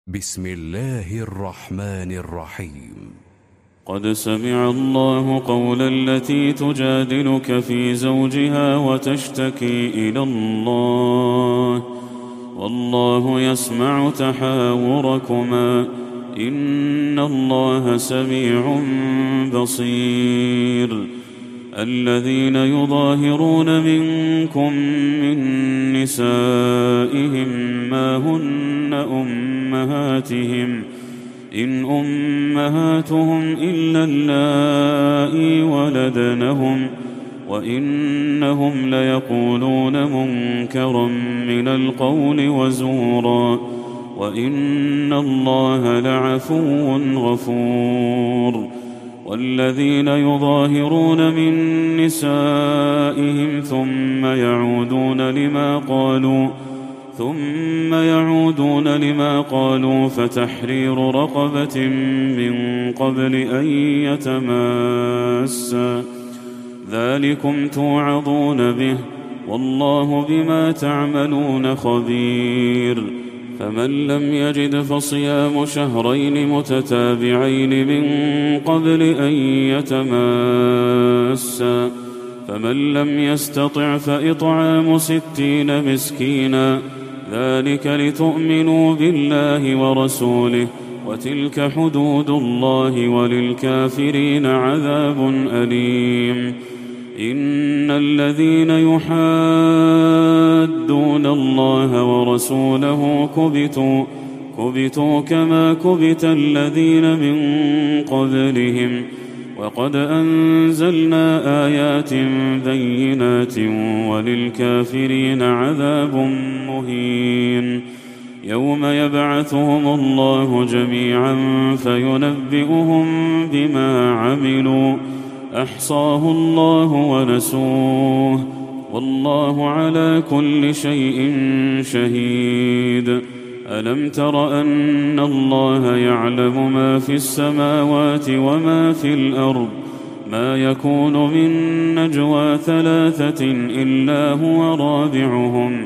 بسم الله الرحمن الرحيم. قد سمع الله قول التي تجادلك في زوجها وتشتكي إلى الله والله يسمع تحاوركما إن الله سميع بصير. الذين يظاهرون منكم من نسائهم ما هن أمهاتهم إن أمهاتهم إلا اللائي ولدنهم وإنهم ليقولون منكرا من القول وزورا وإن الله لعفو غفور. والذين يظاهرون من نسائهم ثم يعودون لما قالوا فتحرير رقبة من قبل أن يتماسا ذلكم توعظون به والله بما تعملون خبير. فمن لم يجد فصيام شهرين متتابعين من قبل أن يتماسا فمن لم يستطع فإطعام 60 مسكينا ذلك لتؤمنوا بالله ورسوله وتلك حدود الله وللكافرين عذاب أليم. إن الذين يحادون الله ورسوله كبتوا كما كبت الذين من قبلهم وقد أنزلنا آيات بينات وللكافرين عذاب مهين. يوم يبعثهم الله جميعا فينبئهم بما عملوا أحصاه الله ونسوه والله على كل شيء شهيد. ألم تر أن الله يعلم ما في السماوات وما في الأرض ما يكون من نجوى 3 إلا هو رابعهم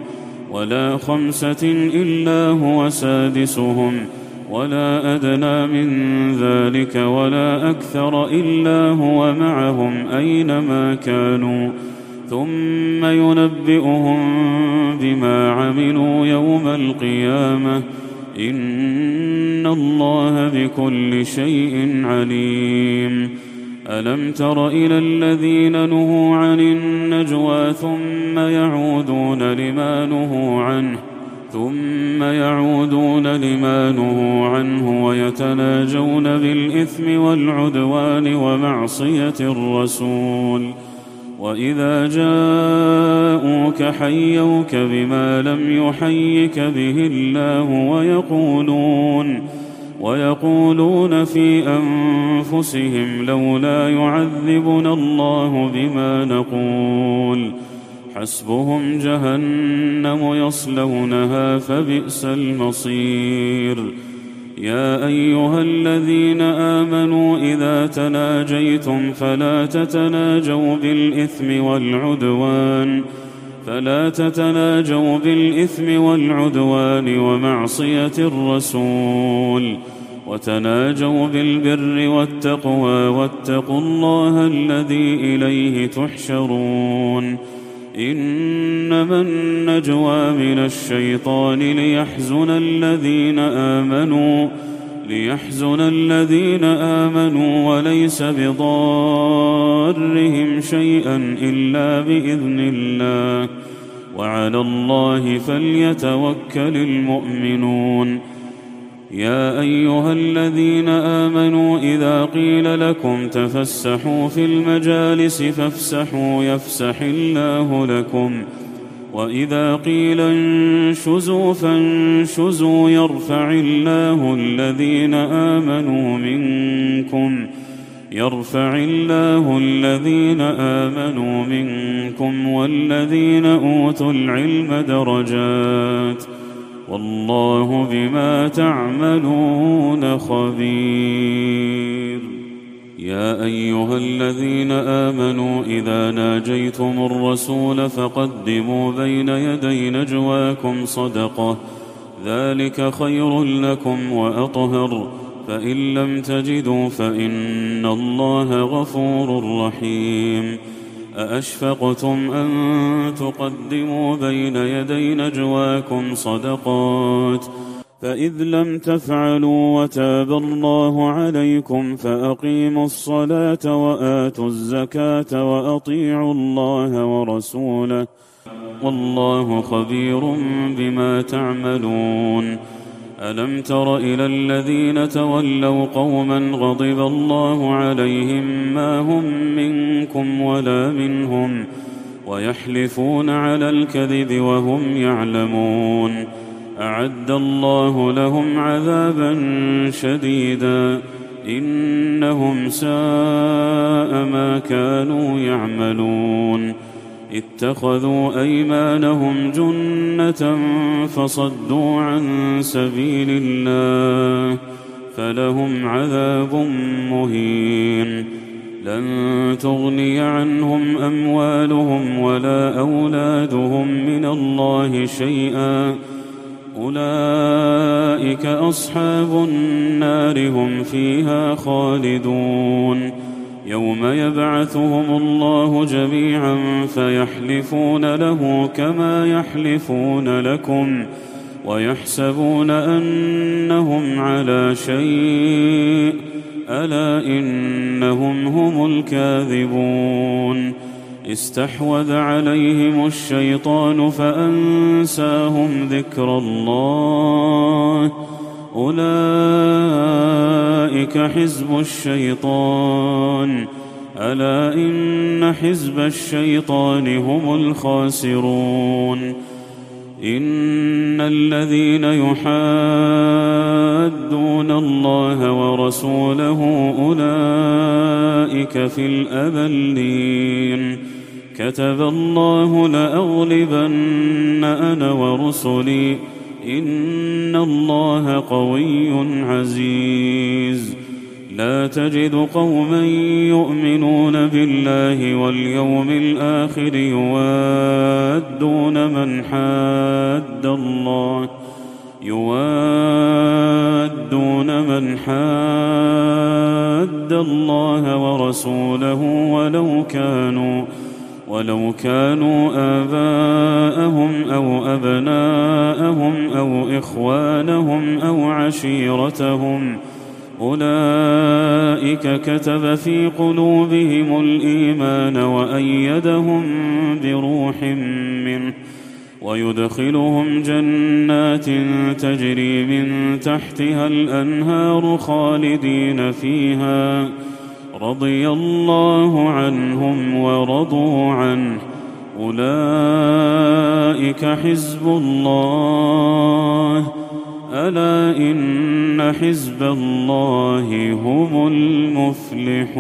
ولا 5 إلا هو سادسهم ولا أدنى من ذلك ولا أكثر إلا هو معهم أينما كانوا ثم ينبئهم بما عملوا يوم القيامة إن الله بكل شيء عليم. ألم تر إلى الذين نهوا عن النجوى ثم يعودون لما نهوا عنه ويتناجون بالإثم والعدوان ومعصية الرسول وإذا جاءوك حيوك بما لم يحيك به الله ويقولون في أنفسهم لولا يعذبنا الله بما نقول حسبهم جهنم يصلونها فبئس المصير. يا أيها الذين آمنوا إذا تناجيتم فلا تتناجوا بالإثم والعدوان ومعصية الرسول وتناجوا بالبر والتقوى واتقوا الله الذي إليه تحشرون. إنما النجوى من الشيطان ليحزن الذين آمنوا وليس بضارهم شيئا إلا بإذن الله وعلى الله فليتوكل المؤمنون. يا أيها الذين آمنوا إذا قيل لكم تفسحوا في المجالس فافسحوا يفسح الله لكم وإذا قيل انشزوا فانشزوا يرفع الله الذين آمنوا منكم والذين أوتوا العلم درجات والله بما تعملون خبير. يا أيها الذين آمنوا إذا ناجيتم الرسول فقدموا بين يدي نجواكم صدقة ذلك خير لكم وأطهر، فإن لم تجدوا فإن الله غفور رحيم. أأشفقتم أن تقدموا بين يدي نجواكم صدقات، فإذ لم تفعلوا وتاب الله عليكم فأقيموا الصلاة وآتوا الزكاة وأطيعوا الله ورسوله، والله خبير بما تعملون. ألم تر إلى الذين تولوا قوما غضب الله عليهم ما هم منكم ولا منهم ويحلفون على الكذب وهم يعلمون، أعد الله لهم عذابا شديدا إنهم ساء ما كانوا يعملون. اتخذوا أيمانهم جنة فصدوا عن سبيل الله فلهم عذاب مهين. لن تغني عنهم أموالهم ولا أولادهم من الله شيئا، أولئك أصحاب النار هم فيها خالدون. يوم يبعثهم الله جميعا فيحلفون له كما يحلفون لكم ويحسبون أنهم على شيء، ألا إنهم هم الكاذبون. استحوذ عليهم الشيطان فأنساهم ذكر الله، أولئك حزب الشيطان، ألا إن حزب الشيطان هم الخاسرون. إن الذين يحادون الله ورسوله أولئك في الأذلين. كتب الله لأغلبن أنا ورسلي إن الله قوي عزيز. لا تجد قوما يؤمنون بالله واليوم الآخر يوادون من حاد الله ورسوله ولو كانوا آباءهم أو أبناءهم أو إخوانهم أو عشيرتهم، أولئك كتب في قلوبهم الإيمان وأيدهم بروح منه ويدخلهم جنات تجري من تحتها الأنهار خالدين فيها، رضي الله عنهم ورضوا عنه، أولئك حزب الله، ألا إن حزب الله هم المفلحون.